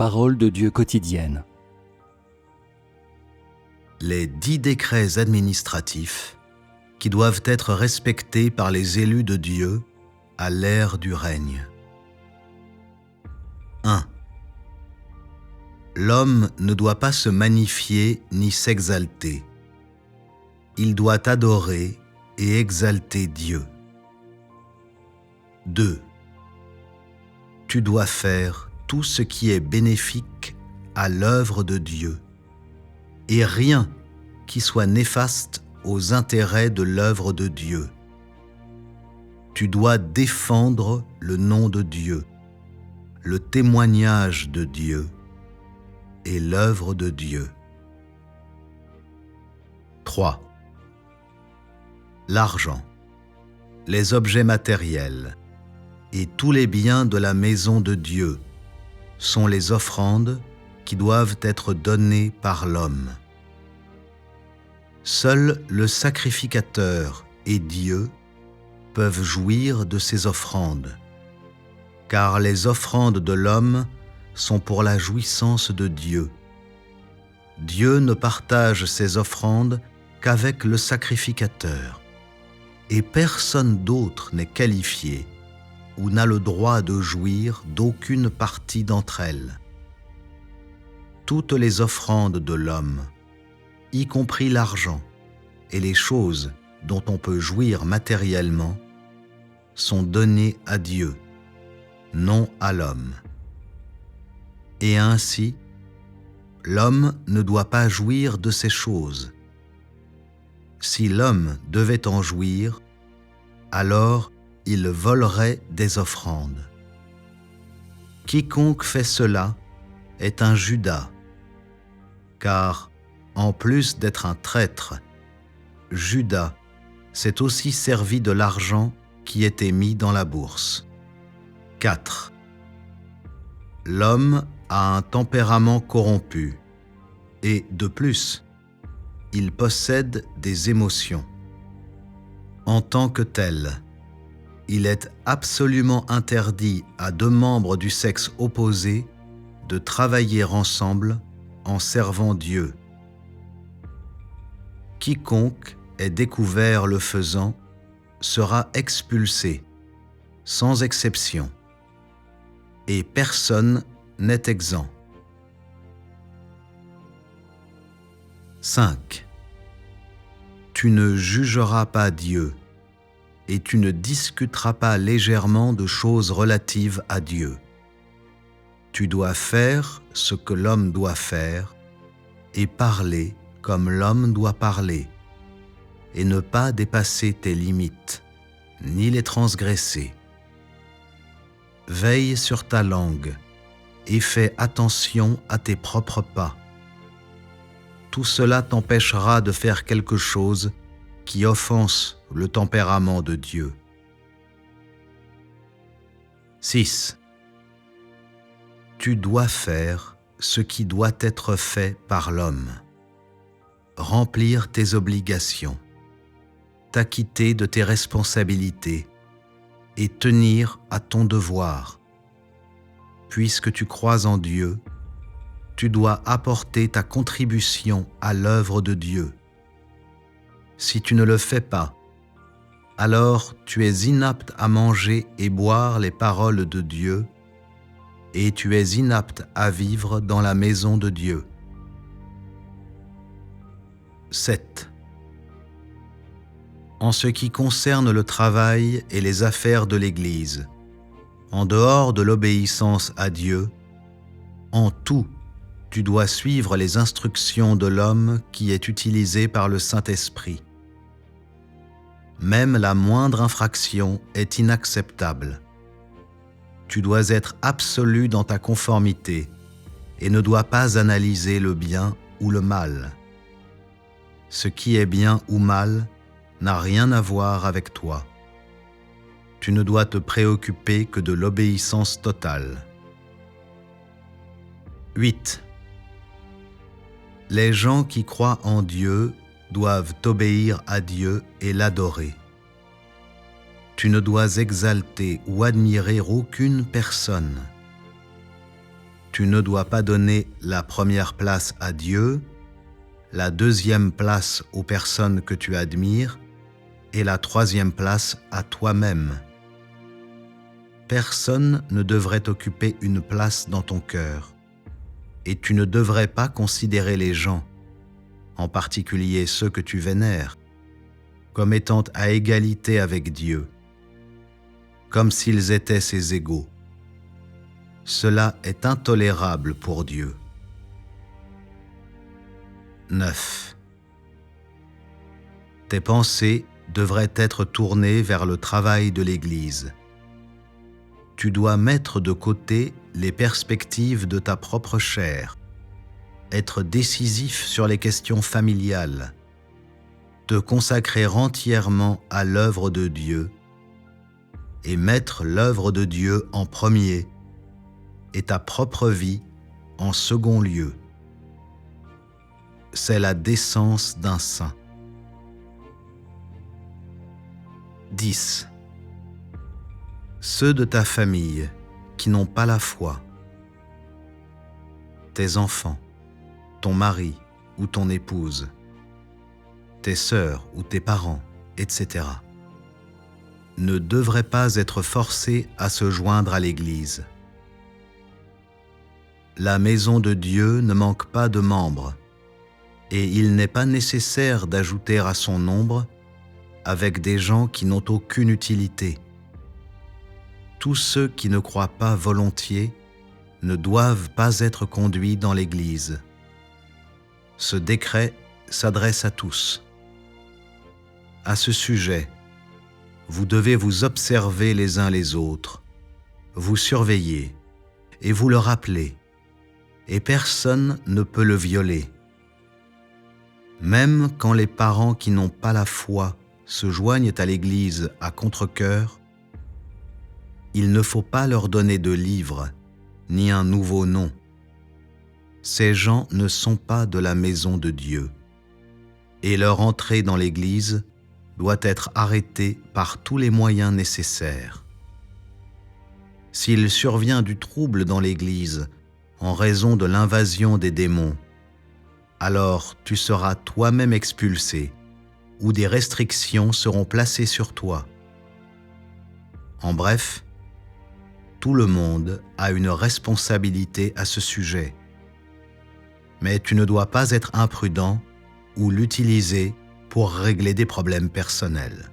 Parole de Dieu quotidienne. Les 10 décrets administratifs qui doivent être respectés par les élus de Dieu à l'ère du règne. 1. L'homme ne doit pas se magnifier ni s'exalter. Il doit adorer et exalter Dieu. 2. Tu dois faire tout ce qui est bénéfique à l'œuvre de Dieu et rien qui soit néfaste aux intérêts de l'œuvre de Dieu. Tu dois défendre le nom de Dieu, le témoignage de Dieu et l'œuvre de Dieu. 3. L'argent, les objets matériels et tous les biens de la maison de Dieu sont les offrandes qui doivent être données par l'homme. Seul le sacrificateur et Dieu peuvent jouir de ces offrandes, car les offrandes de l'homme sont pour la jouissance de Dieu. Dieu ne partage ses offrandes qu'avec le sacrificateur, et personne d'autre n'est qualifié ou n'a le droit de jouir d'aucune partie d'entre elles. Toutes les offrandes de l'homme, y compris l'argent et les choses dont on peut jouir matériellement, sont données à Dieu, non à l'homme. Et ainsi, l'homme ne doit pas jouir de ces choses. Si l'homme devait en jouir, alors il volerait des offrandes. Quiconque fait cela est un Judas, car en plus d'être un traître, Judas s'est aussi servi de l'argent qui était mis dans la bourse. 4. L'homme a un tempérament corrompu et, de plus, il possède des émotions. En tant que tel, il est absolument interdit à 2 membres du sexe opposé de travailler ensemble en servant Dieu. Quiconque est découvert le faisant sera expulsé, sans exception, et personne n'est exempt. 5. Tu ne jugeras pas Dieu, et tu ne discuteras pas légèrement de choses relatives à Dieu. Tu dois faire ce que l'homme doit faire, et parler comme l'homme doit parler, et ne pas dépasser tes limites, ni les transgresser. Veille sur ta langue, et fais attention à tes propres pas. Tout cela t'empêchera de faire quelque chose qui offense le tempérament de Dieu. 6. Tu dois faire ce qui doit être fait par l'homme. Remplir tes obligations, t'acquitter de tes responsabilités et tenir à ton devoir. Puisque tu crois en Dieu, tu dois apporter ta contribution à l'œuvre de Dieu. Si tu ne le fais pas, alors tu es inapte à manger et boire les paroles de Dieu, et tu es inapte à vivre dans la maison de Dieu. 7. En ce qui concerne le travail et les affaires de l'Église, en dehors de l'obéissance à Dieu, en tout, tu dois suivre les instructions de l'homme qui est utilisé par le Saint-Esprit. Même la moindre infraction est inacceptable. Tu dois être absolu dans ta conformité et ne dois pas analyser le bien ou le mal. Ce qui est bien ou mal n'a rien à voir avec toi. Tu ne dois te préoccuper que de l'obéissance totale. 8. Les gens qui croient en Dieu doivent obéir à Dieu et l'adorer. Tu ne dois exalter ou admirer aucune personne. Tu ne dois pas donner la première place à Dieu, la deuxième place aux personnes que tu admires et la troisième place à toi-même. Personne ne devrait occuper une place dans ton cœur et tu ne devrais pas considérer les gens, en particulier ceux que tu vénères, comme étant à égalité avec Dieu, comme s'ils étaient ses égaux. Cela est intolérable pour Dieu. 9. Tes pensées devraient être tournées vers le travail de l'Église. Tu dois mettre de côté les perspectives de ta propre chair, être décisif sur les questions familiales, te consacrer entièrement à l'œuvre de Dieu et mettre l'œuvre de Dieu en premier et ta propre vie en second lieu. C'est la décence d'un saint. 10. Ceux de ta famille qui n'ont pas la foi, tes enfants, ton mari ou ton épouse, tes sœurs ou tes parents, etc., ne devraient pas être forcés à se joindre à l'Église. La maison de Dieu ne manque pas de membres, et il n'est pas nécessaire d'ajouter à son nombre avec des gens qui n'ont aucune utilité. Tous ceux qui ne croient pas volontiers ne doivent pas être conduits dans l'Église. Ce décret s'adresse à tous. À ce sujet, vous devez vous observer les uns les autres, vous surveiller et vous le rappeler, et personne ne peut le violer. Même quand les parents qui n'ont pas la foi se joignent à l'Église à contre-cœur, il ne faut pas leur donner de livre, ni un nouveau nom. Ces gens ne sont pas de la maison de Dieu, et leur entrée dans l'Église doit être arrêtée par tous les moyens nécessaires. S'il survient du trouble dans l'Église en raison de l'invasion des démons, alors tu seras toi-même expulsé, ou des restrictions seront placées sur toi. En bref, tout le monde a une responsabilité à ce sujet. Mais tu ne dois pas être imprudent ou l'utiliser pour régler des problèmes personnels.